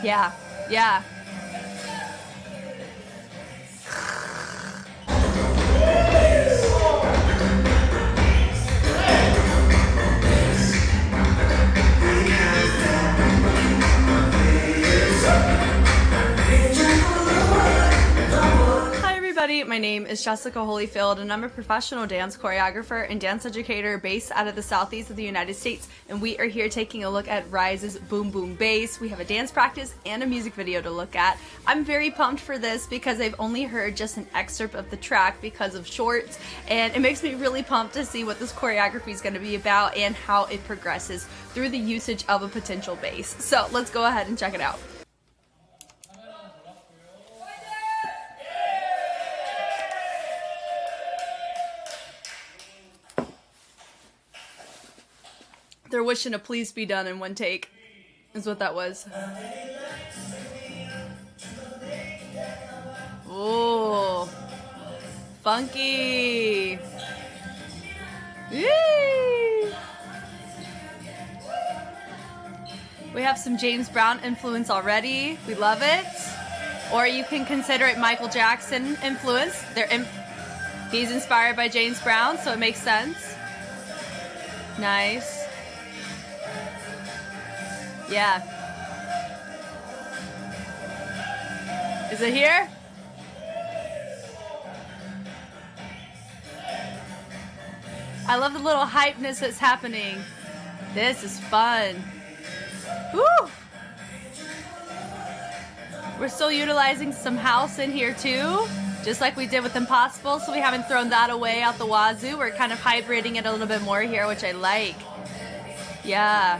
Yeah, yeah. My name is Jessica Holyfield, and I'm a professional dance choreographer and dance educator based out of the southeast of the United States, and we are here taking a look at RIIZE's Boom Boom Bass. We have a dance practice and a music video to look at. I'm very pumped for this because I've only heard just an excerpt of the track because of shorts, and it makes me really pumped to see what this choreography is going to be about and how it progresses through the usage of a potential bass. So let's go ahead and check it out. They're wishing a please be done in one take, is what that was. Ooh, funky. Yee. We have some James Brown influence already. We love it. Or you can consider it Michael Jackson influence. He's inspired by James Brown, so it makes sense. Nice. Yeah. Is it here? I love the little hypeness that's happening. This is fun. Woo! We're still utilizing some house in here too, just like we did with Impossible, so we haven't thrown that away out the wazoo. We're kind of hybriding it a little bit more here, which I like. Yeah.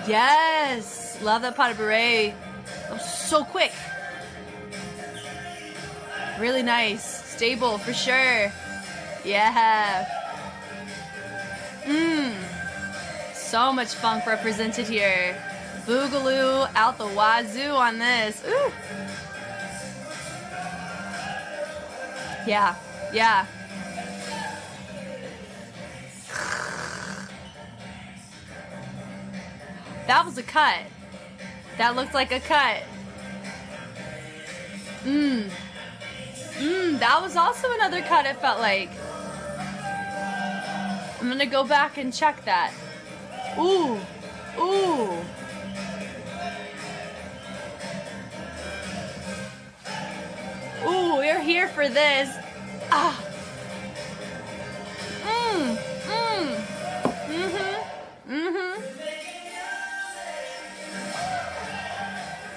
Yes! Love that pot de beret. That was so quick. Really nice. Stable for sure. Yeah. So much funk represented here. Boogaloo out the wazoo on this. Ooh. Yeah. Yeah. That was a cut. That looked like a cut. That was also another cut, it felt like. I'm gonna go back and check that. Ooh. Ooh. Ooh, we're here for this. Ah.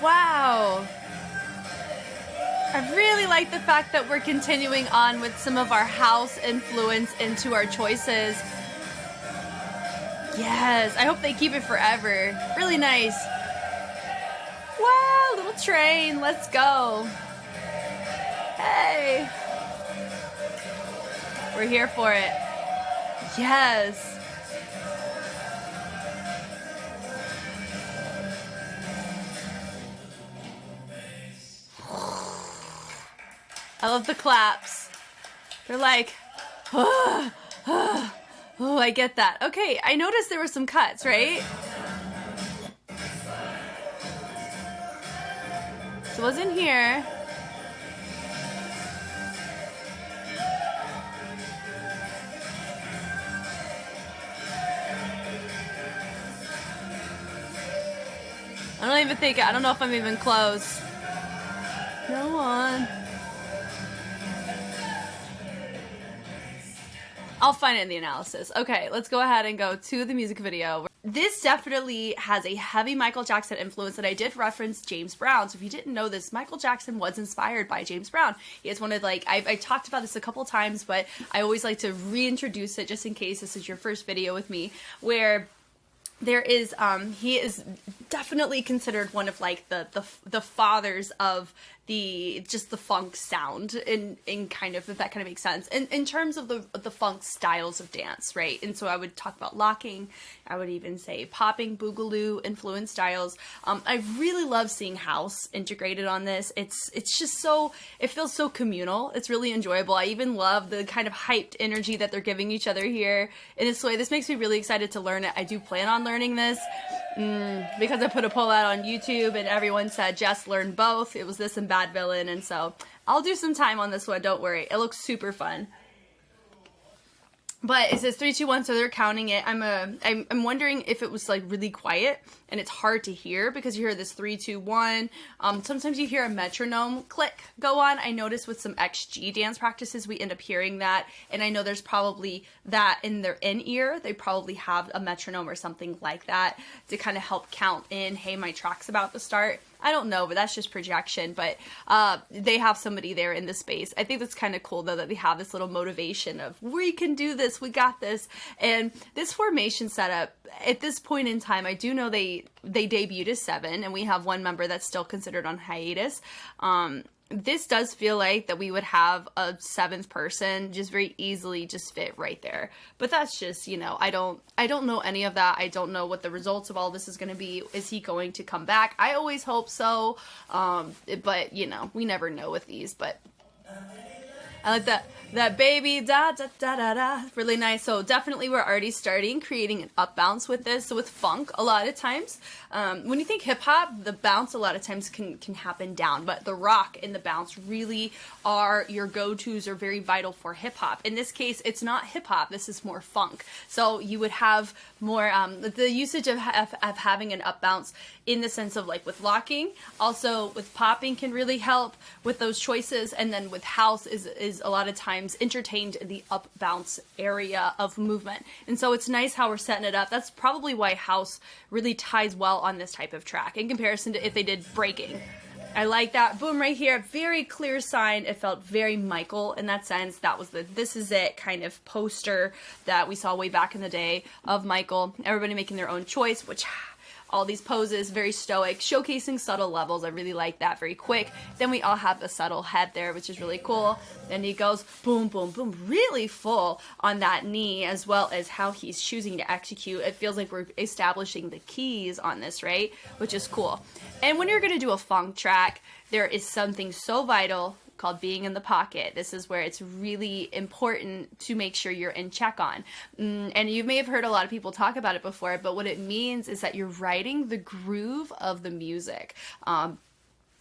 Wow. I really like the fact that we're continuing on with some of our house influence into our choices. Yes, I hope they keep it forever. Really nice. Wow, little train, let's go. Hey. We're here for it. Yes. I love the claps. They're like, oh, I get that. Okay, I noticed there were some cuts, right? So it was in here. I don't know if I'm even close. No one. I'll find it in the analysis. Okay, let's go ahead and go to the music video. This definitely has a heavy Michael Jackson influence, and I did reference James Brown. So if you didn't know this, Michael Jackson was inspired by James Brown. He is one of, like, I talked about this a couple times, but I always like to reintroduce it just in case this is your first video with me, where there is, he is definitely considered one of, like, the fathers of just the funk sound in kind of, if that kind of makes sense, in terms of the funk styles of dance, right? And so I would talk about locking, I would even say popping, boogaloo influence styles. I really love seeing house integrated on this. It's just so, it feels so communal. It's really enjoyable. I even love the kind of hyped energy that they're giving each other here in this way. This makes me really excited to learn it. I do plan on learning this because I put a poll out on YouTube and everyone said, Jess, learn both. It was this and Bad Villain, and so I'll do some time on this one, don't worry. It looks super fun. But it says 3, 2, 1, so they're counting it. I'm wondering if it was like really quiet and it's hard to hear because you hear this 3, 2, 1. Sometimes you hear a metronome click go on. I noticed with some XG dance practices we end up hearing that, and I know there's probably that in their in-ear. They probably have a metronome or something like that to kind of help count in, hey, my track's about to start. I don't know, but that's just projection. But they have somebody there in the space. I think that's kind of cool, though, that they have this little motivation of, we can do this, we got this. And this formation setup, at this point in time, I do know they debuted as 7, and we have one member that's still considered on hiatus. This does feel like that we would have a 7th person just very easily just fit right there. But that's just, you know, I don't know any of that. I don't know what the results of all this is going to be. Is he going to come back? I always hope so. But, you know, we never know with these. But I like that baby da da da da da, really nice. So definitely we're already starting creating an up bounce with this. So with funk, a lot of times when you think hip hop, the bounce a lot of times can happen down, but the rock and the bounce really are your go-tos, are very vital for hip hop. In this case, it's not hip hop, this is more funk. So you would have more the usage of having an up bounce in the sense of like with locking, also with popping can really help with those choices, and then with house is a lot of times entertained in the up bounce area of movement. And so it's nice how we're setting it up. That's probably why house really ties well on this type of track in comparison to if they did breaking. I like that. Boom, right here. Very clear sign. It felt very Michael in that sense. That was the this is it kind of poster that we saw way back in the day of Michael. Everybody making their own choice, which all these poses, very stoic, showcasing subtle levels. I really like that, very quick. Then we all have a subtle head there, which is really cool. Then he goes boom, boom, boom, really full on that knee, as well as how he's choosing to execute. It feels like we're establishing the keys on this, right? Which is cool. And when you're gonna do a funk track, there is something so vital called being in the pocket. This is where it's really important to make sure you're in check on. And you may have heard a lot of people talk about it before, but what it means is that you're riding the groove of the music.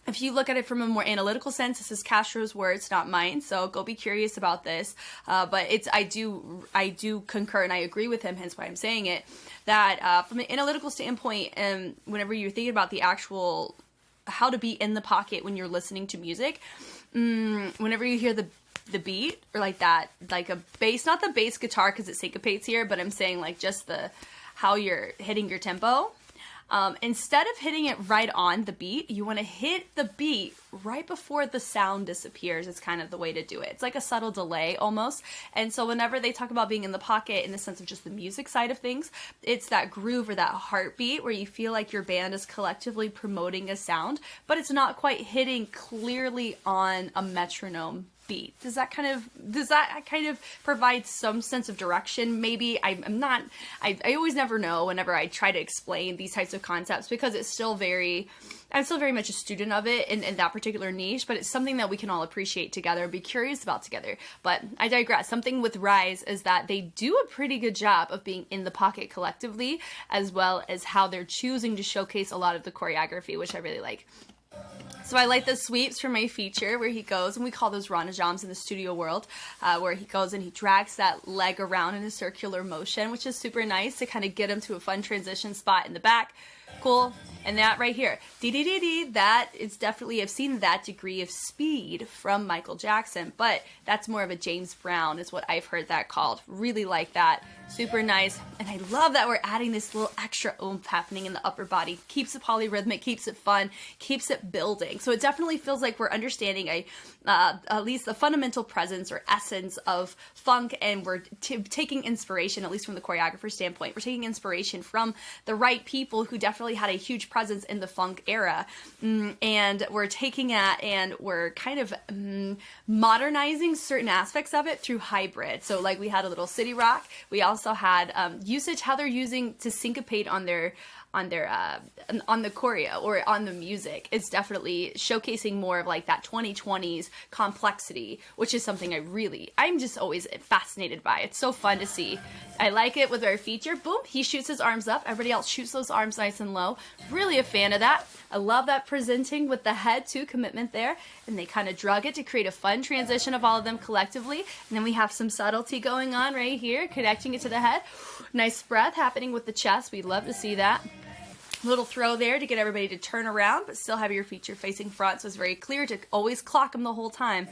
If you look at it from a more analytical sense, this is Castro's words, not mine, so go be curious about this. But I do concur and I agree with him, hence why I'm saying it, that from an analytical standpoint, whenever you're thinking about the actual how to be in the pocket when you're listening to music, whenever you hear the beat or like that, like a bass, not the bass guitar because it syncopates here, but I'm saying like just how you're hitting your tempo. Instead of hitting it right on the beat, you want to hit the beat right before the sound disappears. It's kind of the way to do it. It's like a subtle delay almost. And so whenever they talk about being in the pocket in the sense of just the music side of things, it's that groove or that heartbeat where you feel like your band is collectively promoting a sound, but it's not quite hitting clearly on a metronome beat. Does that kind of provide some sense of direction? Maybe I always never know whenever I try to explain these types of concepts because I'm still very much a student of it in that particular niche, but it's something that we can all appreciate together and be curious about together. But I digress. Something with RIIZE is that they do a pretty good job of being in the pocket collectively, as well as how they're choosing to showcase a lot of the choreography, which I really like. So I like the sweeps for my feature where he goes, and we call those ranajams in the studio world, where he goes and he drags that leg around in a circular motion, which is super nice to kind of get him to a fun transition spot in the back. Cool. And that right here, dee-dee-dee-dee, that is definitely, I've seen that degree of speed from Michael Jackson, but that's more of a James Brown is what I've heard that called. Really like that. Super nice. And I love that we're adding this little extra oomph happening in the upper body. Keeps it polyrhythmic, keeps it fun, keeps it building. So it definitely feels like we're understanding at least the fundamental presence or essence of funk, and we're taking inspiration, at least from the choreographer standpoint, we're taking inspiration from the right people who definitely definitely had a huge presence in the funk era. And we're taking that and we're kind of modernizing certain aspects of it through hybrid. So like we had a little city rock. We also had usage, how they're using to syncopate on the choreo or on the music. It's definitely showcasing more of like that 2020s complexity, which is something I'm just always fascinated by. It's so fun to see. I like it with our feature. Boom, he shoots his arms up. Everybody else shoots those arms nice and low. Really a fan of that. I love that presenting with the head too, commitment there. And they kind of drug it to create a fun transition of all of them collectively. And then we have some subtlety going on right here, connecting it to the head. Nice breath happening with the chest. We'd love to see that. Little throw there to get everybody to turn around, but still have your feature facing front, so it's very clear to always clock him the whole time.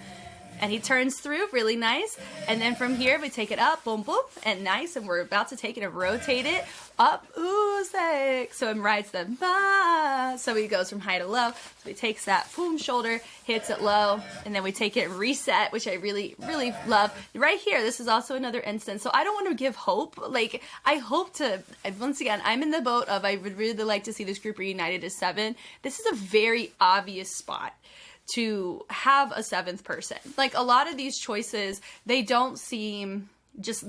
And he turns through, really nice. And then from here, we take it up, boom, boom, and nice. And we're about to take it and rotate it up, ooh, sick. So it rides the ba. So he goes from high to low. So he takes that, boom, shoulder, hits it low, and then we take it and reset, which I really, really love. Right here, this is also another instance. So I don't want to give hope. Like, I hope to, once again, I'm in the boat of I would really like to see this group reunited as 7. This is a very obvious spot to have a 7th person. Like a lot of these choices, they don't seem it's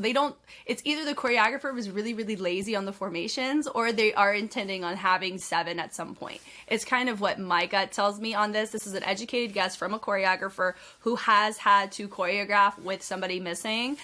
either the choreographer was really, really lazy on the formations or they are intending on having 7 at some point. It's kind of what my gut tells me on this. This is an educated guess from a choreographer who has had to choreograph with somebody missing.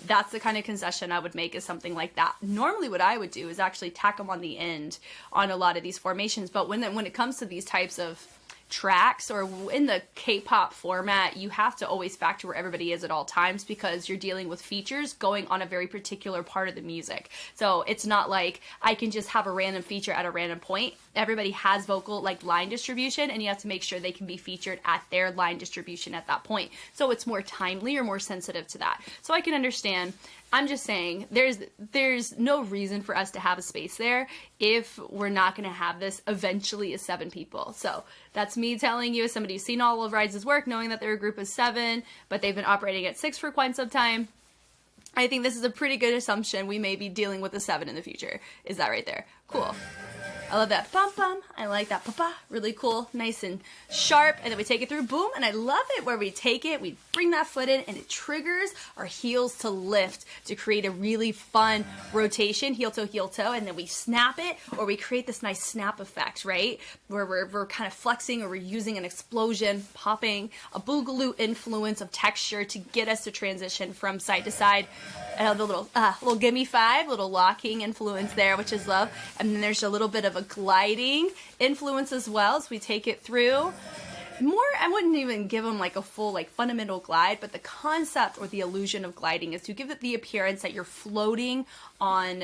That's the kind of concession I would make, is something like that. Normally what I would do is actually tack them on the end on a lot of these formations. But when it comes to these types of tracks or in the K-pop format, you have to always factor where everybody is at all times because you're dealing with features going on a very particular part of the music. So it's not like I can just have a random feature at a random point. Everybody has vocal like line distribution, and you have to make sure they can be featured at their line distribution at that point. So it's more timely or more sensitive to that. So I can understand. I'm just saying there's no reason for us to have a space there if we're not going to have this eventually as 7 people. So that's me telling you as somebody who's seen all of RIIZE's work, knowing that they're a group of 7, but they've been operating at 6 for quite some time. I think this is a pretty good assumption. We may be dealing with a 7 in the future. Is that right there? Cool. I love that bum bum. I like that papa. Really cool, nice and sharp. And then we take it through, boom. And I love it where we take it, we bring that foot in, and it triggers our heels to lift to create a really fun rotation, heel toe, and then we snap it, or we create this nice snap effect, right? Where we're kind of flexing, or we're using an explosion, popping, a boogaloo influence of texture to get us to transition from side to side. The little gimme 5, little locking influence there, which is love. And then there's a little bit of a gliding influence as well as we take it through. More, I wouldn't even give them like a full like fundamental glide, but the concept or the illusion of gliding is to give it the appearance that you're floating on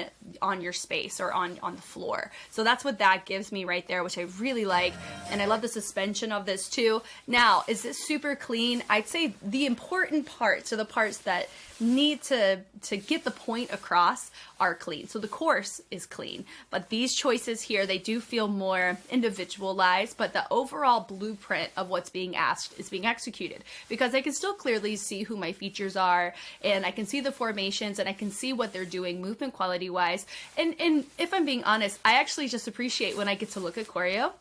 your space or on the floor. So that's what that gives me right there, which I really like. And I love the suspension of this too. Now, is this super clean? I'd say the important parts, or the parts that need to get the point across, are clean. So the course is clean, but these choices here, they do feel more individualized, but the overall blueprint of what's being asked is being executed, because I can still clearly see who my features are, and I can see the formations, and I can see what they're doing movement quality wise. And if I'm being honest, I actually just appreciate when I get to look at choreo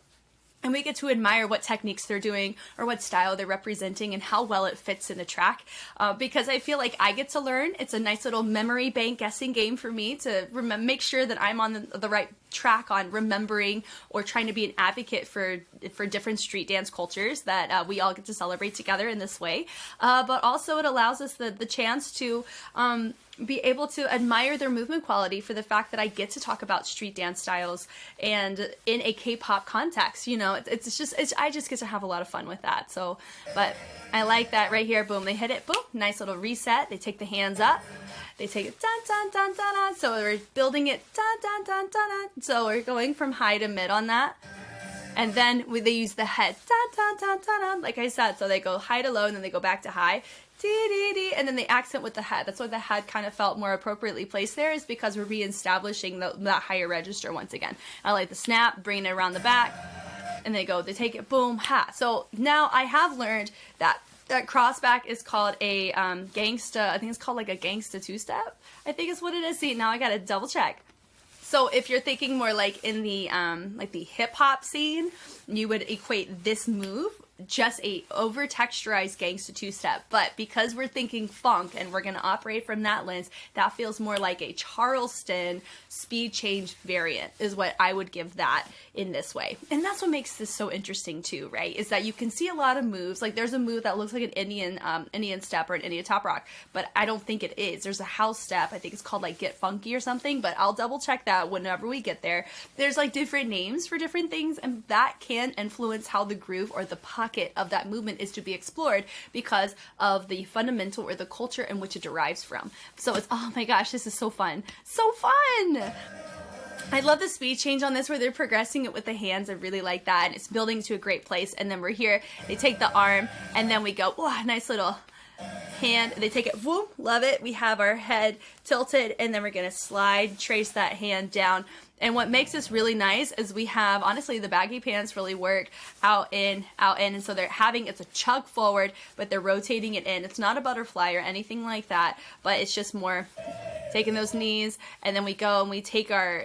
and we get to admire what techniques they're doing or what style they're representing and how well it fits in the track, because I feel like I get to learn. It's a nice little memory bank guessing game for me to make sure that I'm on the right track on remembering or trying to be an advocate for different street dance cultures that we all get to celebrate together in this way. But also it allows us the chance to be able to admire their movement quality for the fact that I get to talk about street dance styles and in a K-pop context. You know, I just get to have a lot of fun with that. So, but I like that right here. Boom, they hit it. Boom, nice little reset. They take the hands up. They take it dun dun dun dun dun. So we're building it dun dun dun dun dun. So we're going from high to mid on that. And then they use the head dun dun dun dun dun, like I said. So they go high to low and then they go back to high. And then they accent with the head. That's why the head kind of felt more appropriately placed there, is because we're reestablishing that higher register once again. I like the snap, bringing it around the back, and they take it, boom, ha. So now I have learned that crossback is called a gangsta. I think it's called like a gangsta 2-step. I think is what it is. See, now I gotta double check. So if you're thinking more like in the hip hop scene, you would equate this move just a over texturized gangsta two-step, but because we're thinking funk and we're going to operate from that lens, that feels more like a Charleston speed change variant is what I would give that in this way. And that's what makes this so interesting too, right? Is that you can see a lot of moves. Like there's a move that looks like an Indian step or an Indian top rock, but I don't think it is. There's a house step. I think it's called like Get Funky or something, but I'll double check that whenever we get there. There's like different names for different things, and that can influence how the groove or the pocket of that movement is to be explored because of the fundamental or the culture in which it derives from. So it's, oh my gosh, this is so fun. So fun! I love the speed change on this where they're progressing it with the hands. I really like that. And it's building to a great place. And then we're here, they take the arm, and then we go, oh, nice little hand. They take it, whoop, love it. We have our head tilted, and then we're gonna slide, trace that hand down. And what makes this really nice is we have, honestly, the baggy pants really work out in, and so they're having, it's a chug forward, but they're rotating it in. It's not a butterfly or anything like that, but it's just more taking those knees, and then we go and we take our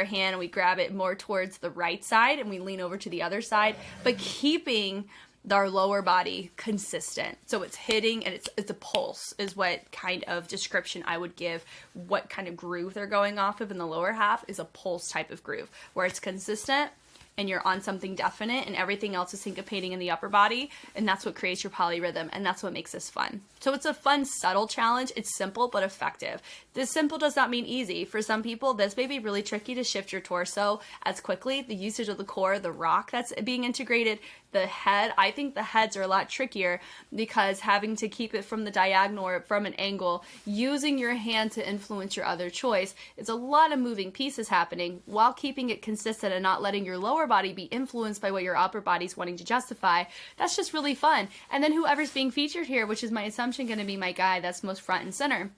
hand and we grab it more towards the right side, and we lean over to the other side, but keeping our lower body consistent. So it's hitting, and it's a pulse is what kind of description I would give what kind of groove they're going off of in the lower half is a pulse type of groove where it's consistent and you're on something definite and everything else is syncopating in the upper body, and that's what creates your polyrhythm, and that's what makes this fun. So it's a fun, subtle challenge. It's simple but effective. This simple does not mean easy. For some people, this may be really tricky to shift your torso as quickly. The usage of the core, the rock that's being integrated, the head, I think the heads are a lot trickier because having to keep it from the diagonal or from an angle, using your hand to influence your other choice, it's a lot of moving pieces happening while keeping it consistent and not letting your lower body be influenced by what your upper body's wanting to justify. That's just really fun. And then whoever's being featured here, which is my assumption going to be my guy that's most front and center,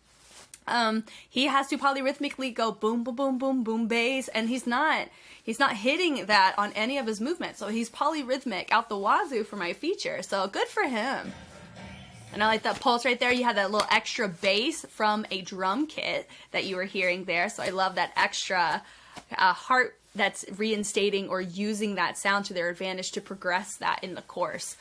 he has to polyrhythmically go boom, boom, boom, boom, boom, bass, and he's not hitting that on any of his movements. So he's polyrhythmic out the wazoo for my feature. So good for him. And I like that pulse right there. You had that little extra bass from a drum kit that you were hearing there. So I love that extra heart that's reinstating or using that sound to their advantage to progress that in the course.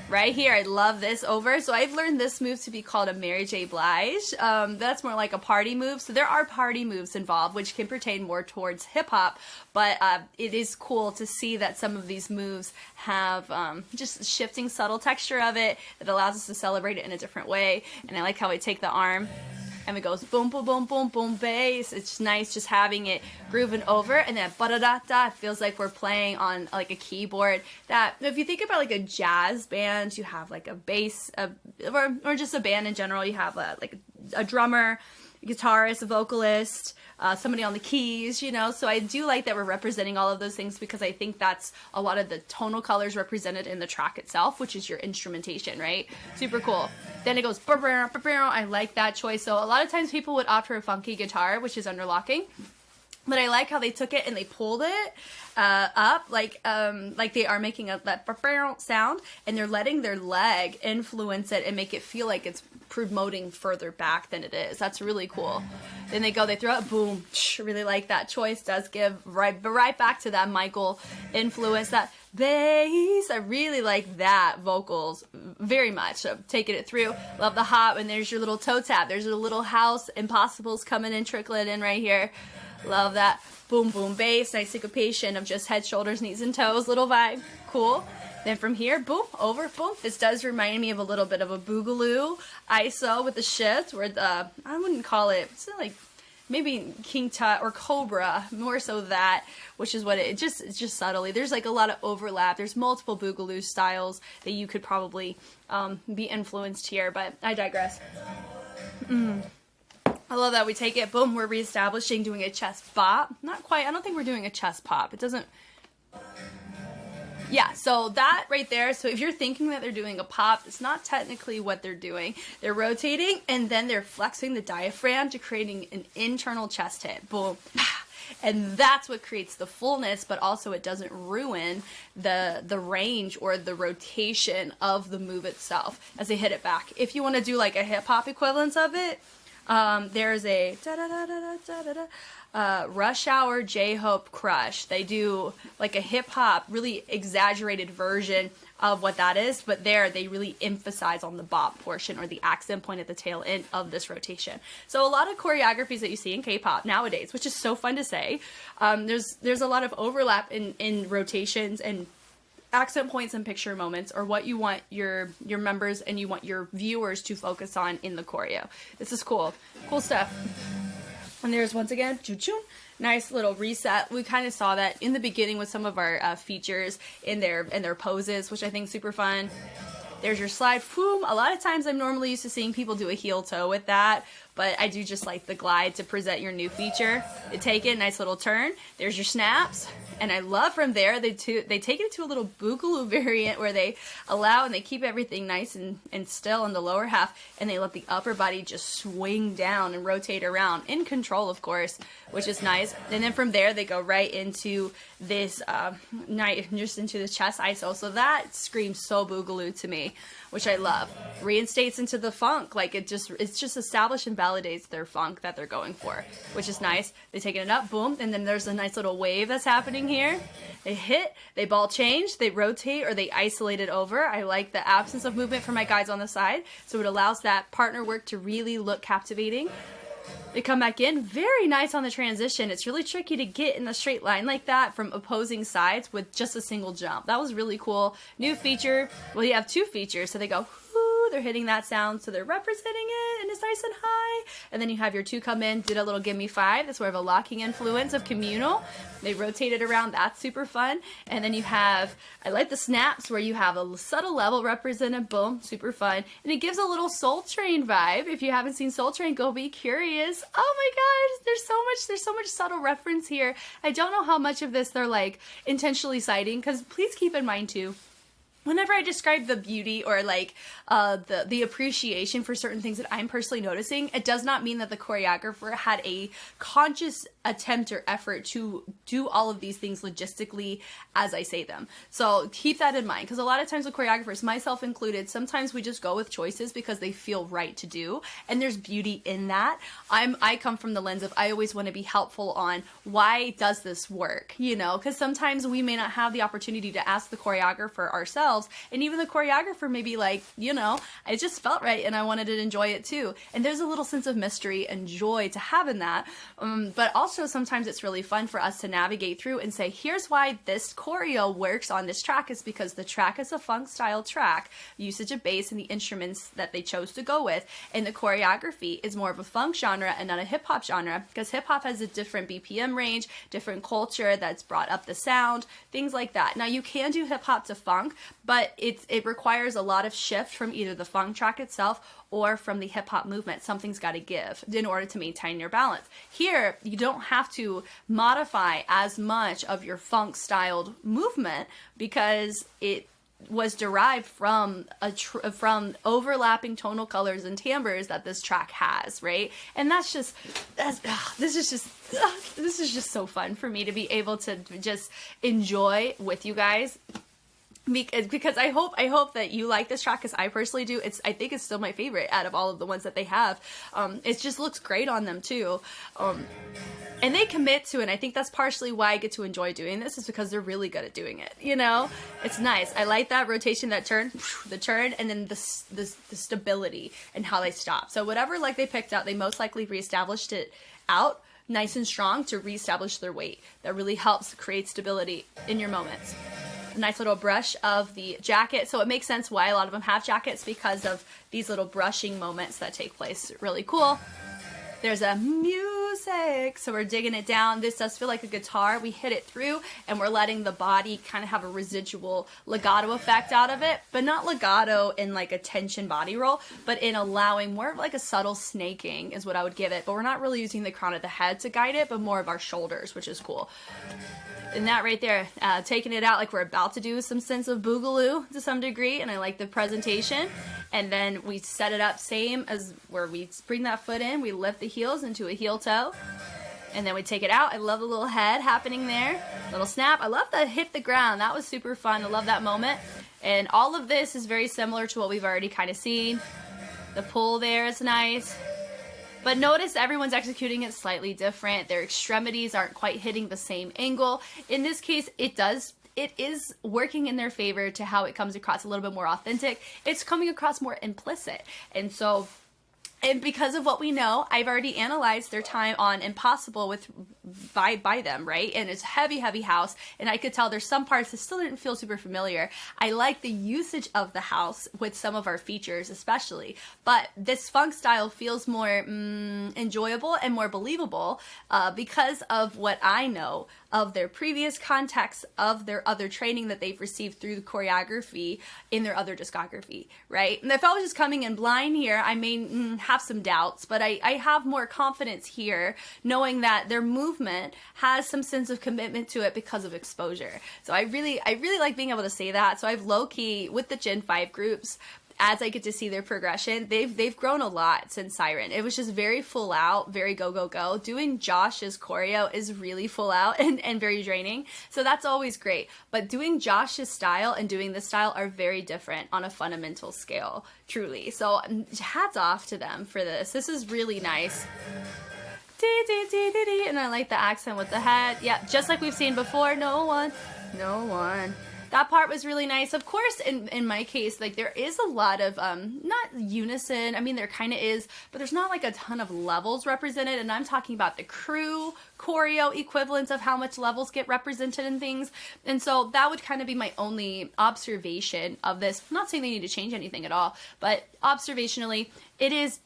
Right here, I love this over. So I've learned this move to be called a Mary J. Blige. That's more like a party move. So there are party moves involved, which can pertain more towards hip hop. But it is cool to see that some of these moves have just shifting subtle texture of it that allows us to celebrate it in a different way. And I like how I take the arm and it goes boom, boom, boom, boom, boom, bass. It's just nice just having it grooving over, and then ba-da-da-da, it feels like we're playing on like a keyboard. That, if you think about like a jazz band, you have like a bass, or just a band in general, you have like a drummer, a guitarist, a vocalist, somebody on the keys, you know. So I do like that we're representing all of those things because I think that's a lot of the tonal colors represented in the track itself, which is your instrumentation, right? Super cool. Then it goes, I like that choice. So a lot of times people would opt for a funky guitar, which is underlocking. But I like how they took it and they pulled it up like they are making that sound, and they're letting their leg influence it and make it feel like it's promoting further back than it is. That's really cool. Then they throw it, boom. Really like that choice. Does give right back to that Michael influence, that bass. I really like that vocals very much. So taking it through. Love the hop, and there's your little toe tap. There's a little house impossibles coming in, trickling in right here. Love that. Boom, boom, bass. Nice syncopation of just head, shoulders, knees, and toes. Little vibe. Cool. Then from here, boom, over, boom. This does remind me of a little bit of a boogaloo ISO with the shift, where I wouldn't call it, it's like maybe King Tut or Cobra, more so that, which is what it's just subtly. There's like a lot of overlap. There's multiple boogaloo styles that you could probably be influenced here, but I digress. I love that we take it, boom, we're reestablishing, doing a chest bop. Not quite, I don't think we're doing a chest pop. It doesn't, yeah, so that right there, so if you're thinking that they're doing a pop, it's not technically what they're doing. They're rotating, and then they're flexing the diaphragm to creating an internal chest hit, boom. And that's what creates the fullness, but also it doesn't ruin the range or the rotation of the move itself as they hit it back. If you want to do like a hip hop equivalence of it, There's a Rush Hour J-Hope Crush. They do like a hip hop, really exaggerated version of what that is, but there they really emphasize on the bop portion or the accent point at the tail end of this rotation. So a lot of choreographies that you see in K-pop nowadays, which is so fun to say, there's a lot of overlap in rotations and accent points and picture moments, or what you want your members and you want your viewers to focus on in the choreo. This is cool stuff. And there's, once again, choo-choo, nice little reset. We kind of saw that in the beginning with some of our features in their poses, which I think is super fun. There's your slide. Boom. A lot of times I'm normally used to seeing people do a heel toe with that, but I do just like the glide to present your new feature. You take it, nice little turn. There's your snaps. And I love from there, they take it to a little boogaloo variant where they allow and they keep everything nice and still in the lower half, and they let the upper body just swing down and rotate around, in control, of course, which is nice. And then from there, they go right into this, just into the chest ISO. So that screams so boogaloo to me, which I love. Reinstates into the funk, like it's just established and validates their funk that they're going for, which is nice. They take it up, boom, and then there's a nice little wave that's happening here. They hit, they ball change, they rotate, or they isolate it over. I like the absence of movement for my guys on the side, so it allows that partner work to really look captivating. They come back in, very nice on the transition. It's really tricky to get in a straight line like that from opposing sides with just a single jump. That was really cool. New feature, well, you have two features, so they go, whoo, they're hitting that sound, so they're representing it, and it's nice and high. And then you have your two come in, did a little give me five. That's more of a locking influence of communal. They rotate it around, that's super fun. And then you have, I like the snaps where you have a subtle level represented, boom, super fun. And it gives a little Soul Train vibe. If you haven't seen Soul Train, go be curious. Oh my gosh, there's so much subtle reference here. I don't know how much of this they're like intentionally citing, because please keep in mind too, whenever I describe the beauty or like the appreciation for certain things that I'm personally noticing, it does not mean that the choreographer had a conscious attempt or effort to do all of these things logistically as I say them. So keep that in mind, because a lot of times with choreographers, myself included, sometimes we just go with choices because they feel right to do, and there's beauty in that. I come from the lens of I always want to be helpful on why does this work, you know, because sometimes we may not have the opportunity to ask the choreographer ourselves, and even the choreographer may be like, you know, I just felt right and I wanted to enjoy it too. And there's a little sense of mystery and joy to have in that, but also sometimes it's really fun for us to navigate through and say, here's why this choreo works on this track, is because the track is a funk style track, usage of bass and the instruments that they chose to go with, and the choreography is more of a funk genre and not a hip hop genre, because hip hop has a different BPM range, different culture that's brought up the sound, things like that. Now you can do hip hop to funk, but it requires a lot of shift from either the funk track itself or from the hip hop movement. Something's got to give in order to maintain your balance. Here, you don't have to modify as much of your funk styled movement because it was derived from from overlapping tonal colors and timbres that this track has, right? And this is just so fun for me to be able to just enjoy with you guys. Because I hope that you like this track, because I personally do. I think it's still my favorite out of all of the ones that they have. It just looks great on them too. And they commit to it. And I think that's partially why I get to enjoy doing this, is because they're really good at doing it. You know, it's nice. I like that rotation, that turn, the turn, and then the stability and how they stop. So whatever like they picked out, they most likely reestablished it out nice and strong to reestablish their weight. That really helps create stability in your moments. A nice little brush of the jacket. So it makes sense why a lot of them have jackets, because of these little brushing moments that take place. Really cool. There's a music. So we're digging it down. This does feel like a guitar. We hit it through and we're letting the body kind of have a residual legato effect out of it, but not legato in like a tension body roll, but in allowing more of like a subtle snaking is what I would give it. But we're not really using the crown of the head to guide it, but more of our shoulders, which is cool. And that right there, taking it out like we're about to do some sense of boogaloo to some degree, and I like the presentation. And then we set it up same as where we bring that foot in, we lift the heels into a heel toe, and then we take it out. I love the little head happening there, little snap. I love that hit the ground. That was super fun. I love that moment. And all of this is very similar to what we've already kind of seen. The pull there is nice. But notice everyone's executing it slightly different. Their extremities aren't quite hitting the same angle. In this case, it is working in their favor to how it comes across a little bit more authentic. It's coming across more implicit. And because of what we know, I've already analyzed their time on Impossible by them, right? And it's heavy house, and I could tell there's some parts that still didn't feel super familiar. I like the usage of the house with some of our features especially, but this funk style feels more enjoyable and more believable because of what I know of their previous context of their other training that they've received through the choreography in their other discography, right? And if I was just coming in blind here, I may have some doubts, but I have more confidence here knowing that their movement has some sense of commitment to it because of exposure. So I really like being able to say that. So I've low-key, with the Gen 5 groups, as I get to see their progression, they've grown a lot since Siren. It was just very full out, very go. Doing Josh's choreo is really full out and very draining. So that's always great. But doing Josh's style and doing this style are very different on a fundamental scale, truly. So hats off to them for this. This is really nice. And I like the accent with the head. Yeah, just like we've seen before. No one. That part was really nice. Of course, in my case, like there is a lot of, not unison, I mean there kind of is, but there's not like a ton of levels represented, and I'm talking about the crew choreo equivalents of how much levels get represented in things, and so that would kind of be my only observation of this. I'm not saying they need to change anything at all, but observationally, it is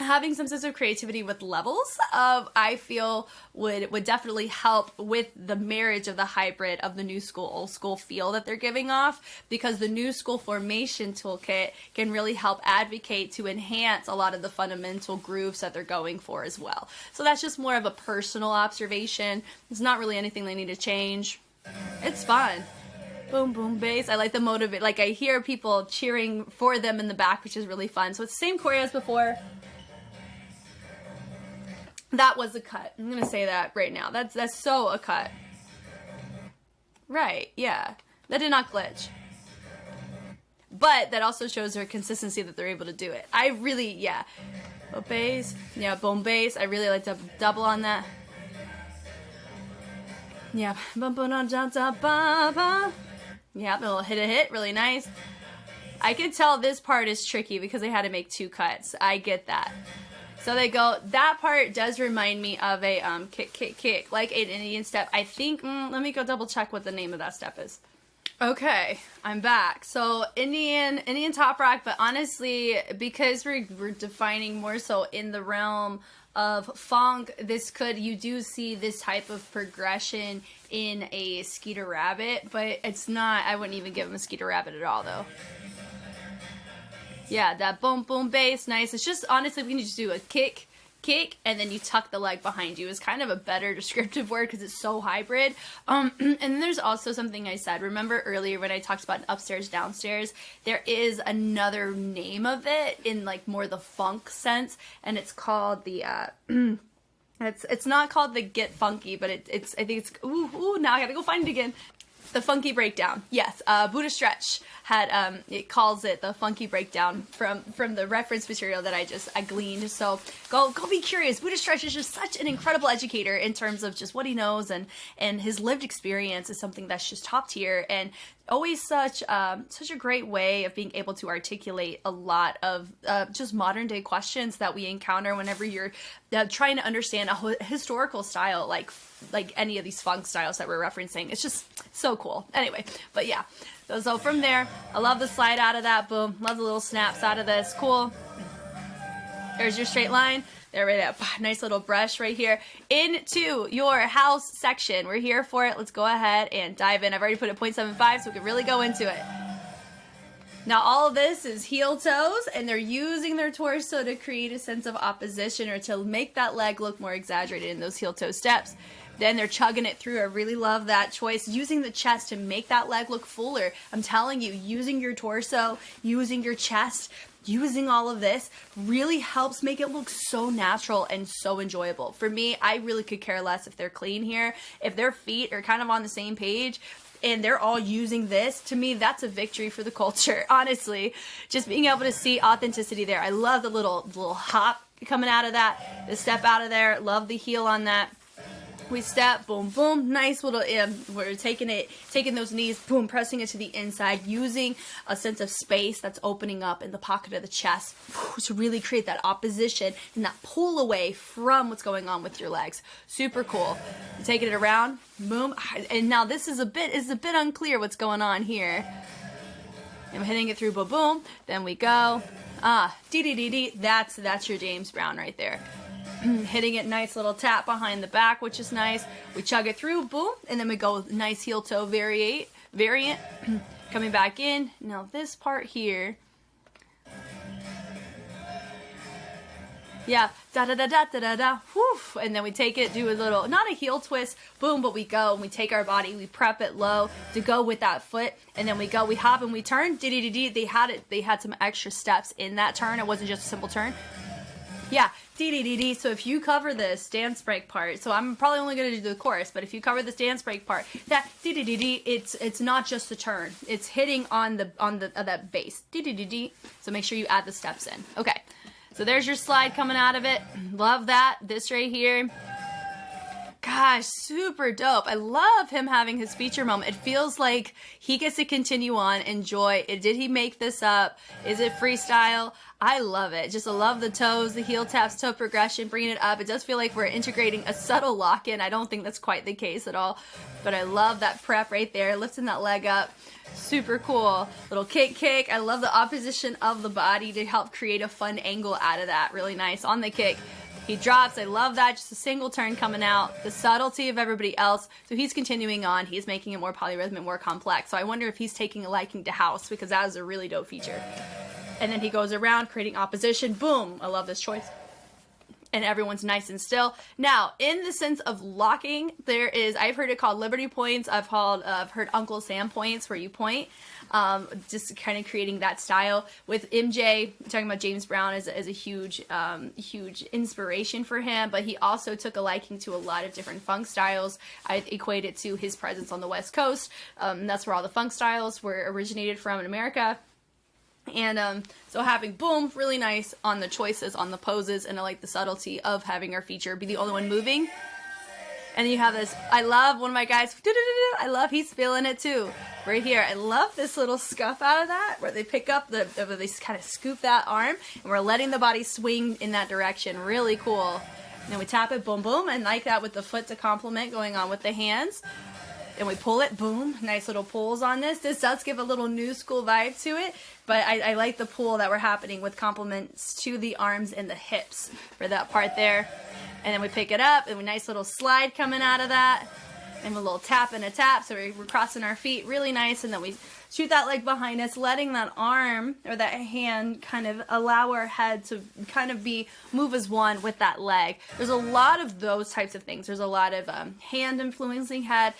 having some sense of creativity with levels I feel would definitely help with the marriage of the hybrid of the new school, old school feel that they're giving off, because the new school formation toolkit can really help advocate to enhance a lot of the fundamental grooves that they're going for as well. So that's just more of a personal observation. It's not really anything they need to change. It's fun. Boom, boom, bass. I like the motivate. Like I hear people cheering for them in the back, which is really fun. So it's the same choreo as before. That was a cut. I'm gonna say that right now. That's so a cut. Right, yeah. That did not glitch. But that also shows their consistency that they're able to do it. I really, yeah. Boom bass. Yeah, boom bass. I really like to double on that. Yeah. Yeah, they'll hit a hit. Really nice. I can tell this part is tricky because they had to make 2 cuts. I get that. So they go, that part does remind me of a kick, like an Indian step. I think, let me go double check what the name of that step is. Okay, I'm back. So Indian top rock, but honestly, because we're defining more so in the realm of funk, you do see this type of progression in a Skeeter Rabbit, but it's not, I wouldn't even give him a Skeeter Rabbit at all though. Yeah, that boom, boom, bass, nice. It's just, honestly, we can just do a kick, and then you tuck the leg behind you. Is kind of a better descriptive word because it's so hybrid. And then there's also something I said. Remember earlier when I talked about upstairs, downstairs? There is another name of it in like more the funk sense, and it's called the, it's not called the Get Funky, but it's I think it's, now I gotta go find it again. The funky breakdown. Yes, Buddha Stretch had it calls it the funky breakdown from the reference material that I gleaned. So go be curious. Buddha Stretch is just such an incredible educator in terms of just what he knows, and his lived experience is something that's just top tier, and always such a great way of being able to articulate a lot of just modern day questions that we encounter whenever you're trying to understand a historical style like any of these funk styles that we're referencing. It's just so cool. Anyway, but yeah. So from there, I love the slide out of that. Boom. Love the little snaps out of this. Cool. There's your straight line. There we go. Nice little brush right here into your house section. We're here for it. Let's go ahead and dive in. I've already put it 0.75, so we can really go into it. Now all of this is heel toes, and they're using their torso to create a sense of opposition or to make that leg look more exaggerated in those heel toe steps. Then they're chugging it through. I really love that choice. Using the chest to make that leg look fuller. I'm telling you, using your torso, using your chest, using all of this really helps make it look so natural and so enjoyable. For me, I really could care less if they're clean here. If their feet are kind of on the same page and they're all using this, to me, that's a victory for the culture, honestly. Just being able to see authenticity there. I love the little hop coming out of that. The step out of there. Love the heel on that. We step, boom, boom, nice little, we're taking those knees, boom, pressing it to the inside, using a sense of space that's opening up in the pocket of the chest to really create that opposition and that pull away from what's going on with your legs. Super cool. Taking it around, boom, and now this is a bit unclear what's going on here. I'm hitting it through, boom, boom, then we go, dee-dee-dee-dee, that's your James Brown right there. Hitting it, nice little tap behind the back, which is nice. We chug it through, boom, and then we go nice heel toe variant. Coming back in. Now this part here, yeah, da da da da da da da, whoof, and then we take it, do a little, not a heel twist, boom, but we go and we take our body, we prep it low to go with that foot, and then we go, we hop and we turn, dee dee dee dee. They had some extra steps in that turn. It wasn't just a simple turn. Yeah, dee-dee-dee-dee. So if you cover this dance break part, so I'm probably only going to do the chorus, but if you cover this dance break part, that dee-dee-dee-dee, it's not just a turn. It's hitting on that bass. Dee-dee-dee-dee. So make sure you add the steps in. Okay. So there's your slide coming out of it. Love that. This right here. Gosh, super dope. I love him having his feature moment. It feels like he gets to continue on, enjoy it. Did he make this up? Is it freestyle? I love it. Just I love the toes, the heel taps, toe progression, bringing it up. It does feel like we're integrating a subtle lock-in. I don't think that's quite the case at all, but I love that prep right there, lifting that leg up. Super cool. Little kick. I love the opposition of the body to help create a fun angle out of that. Really nice. On the kick. He drops. I love that. Just a single turn coming out. The subtlety of everybody else. So he's continuing on. He's making it more polyrhythmic, more complex. So I wonder if he's taking a liking to house, because that is a really dope feature. And then he goes around creating opposition. Boom. I love this choice. And everyone's nice and still. Now, in the sense of locking, there is, I've heard it called Liberty points. I've heard Uncle Sam points, where you point. Just kind of creating that style. With MJ, talking about James Brown as a huge inspiration for him, but he also took a liking to a lot of different funk styles. I equate it to his presence on the West Coast. That's where all the funk styles were originated from in America. And so having boom, really nice on the choices, on the poses, and I like the subtlety of having our feature be the only one moving. And then you have this, I love one of my guys, I love, he's feeling it too. Right here, I love this little scuff out of that, where they pick up, where they kind of scoop that arm, and we're letting the body swing in that direction. Really cool. And then we tap it, boom, boom, and like that with the foot to complement going on with the hands. And we pull it, boom, nice little pulls on this. This does give a little new school vibe to it, but I like the pull that we're happening with compliments to the arms and the hips for that part there. And then we pick it up, and a nice little slide coming out of that, and a little tap and a tap, so we're crossing our feet, really nice, and then we shoot that leg behind us, letting that arm or that hand kind of allow our head to kind of move as one with that leg. There's a lot of those types of things. There's a lot of hand influencing head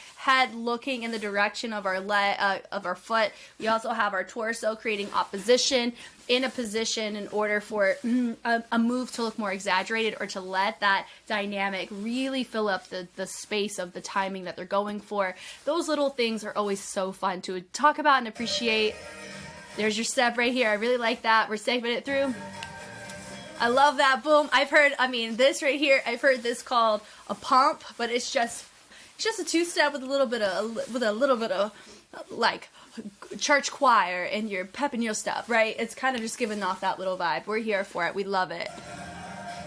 looking in the direction of our of our foot. We also have our torso creating opposition in a position in order for a move to look more exaggerated, or to let that dynamic really fill up the space of the timing that they're going for. Those little things are always so fun to talk about and appreciate. There's your step right here. I really like that. We're saving it through. I love that. Boom. This right here, I've heard this called a pump, but it's just a two-step with a little bit of like church choir, and you're pepping your stuff, right? It's kind of just giving off that little vibe. We're here for it. We love it.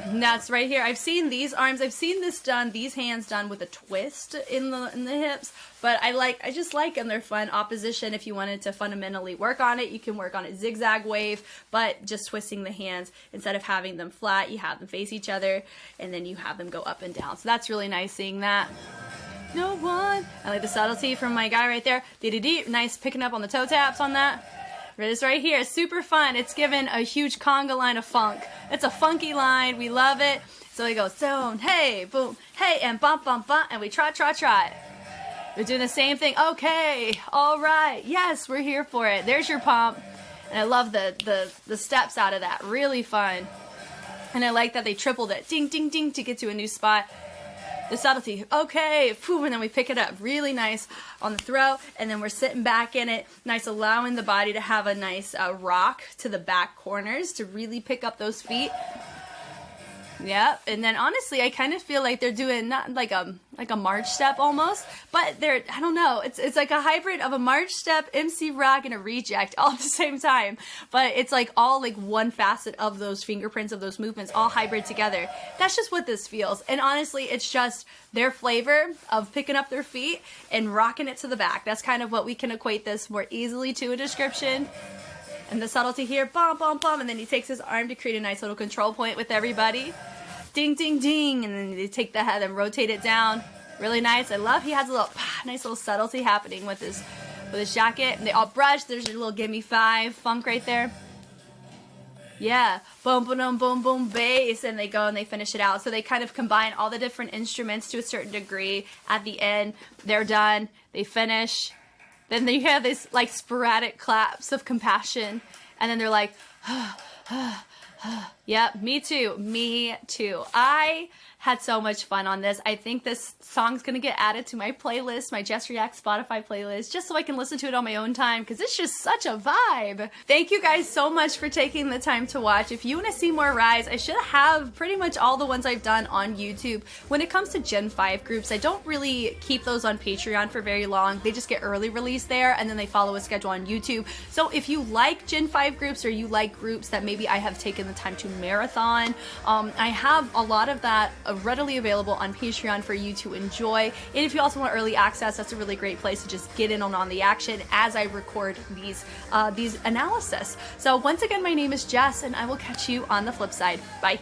And that's right here. I've seen these arms. I've seen this done, these hands done with a twist in the hips, but I just like them. They're fun. Opposition, if you wanted to fundamentally work on it, you can work on it zigzag wave, but just twisting the hands. Instead of having them flat, you have them face each other, and then you have them go up and down. So that's really nice seeing that. No one. I like the subtlety from my guy right there. Dee-dee-dee. Nice picking up on the toe taps on that. This right here is super fun. It's given a huge conga line of funk. It's a funky line. We love it. So we go zone, hey, boom, hey, and bump, bump, bump, and we trot, trot, trot. We're doing the same thing. Okay, all right. Yes, we're here for it. There's your pump. And I love the steps out of that. Really fun. And I like that they tripled it. Ding, ding, ding, to get to a new spot. The subtlety, okay, and then we pick it up really nice on the throw, and then we're sitting back in it, nice, allowing the body to have a nice rock to the back corners to really pick up those feet. Yep, and then honestly, I kind of feel like they're doing not like a march step almost, but they're, I don't know, it's like a hybrid of a march step, MC rock, and a reject all at the same time. But it's like all like one facet of those fingerprints of those movements all hybrid together. That's just what this feels. And honestly, it's just their flavor of picking up their feet and rocking it to the back. That's kind of what we can equate this more easily to a description. And the subtlety here, bum, bum, bum, and then he takes his arm to create a nice little control point with everybody. Ding, ding, ding, and then they take the head and rotate it down. Really nice. I love he has a little nice little subtlety happening with his jacket. And they all brush. There's your little gimme 5 funk right there. Yeah, boom, boom, boom, boom, bass, and they go and they finish it out. So they kind of combine all the different instruments to a certain degree. At the end, they're done. They finish. Then you have this like sporadic claps of compassion, and then they're like, yep, me too, me too. I had so much fun on this. I think this song's gonna get added to my playlist, my Just React Spotify playlist, just so I can listen to it on my own time, because it's just such a vibe. Thank you guys so much for taking the time to watch. If you want to see more RIIZE, I should have pretty much all the ones I've done on YouTube. When it comes to Gen 5 groups, I don't really keep those on Patreon for very long. They just get early release there, and then they follow a schedule on YouTube. So if you like Gen 5 groups, or you like groups that maybe I have taken the time to marathon, I have a lot of that readily available on Patreon for you to enjoy. And if you also want early access, that's a really great place to just get in on the action as I record these analysis. So once again, my name is Jess, and I will catch you on the flip side. Bye.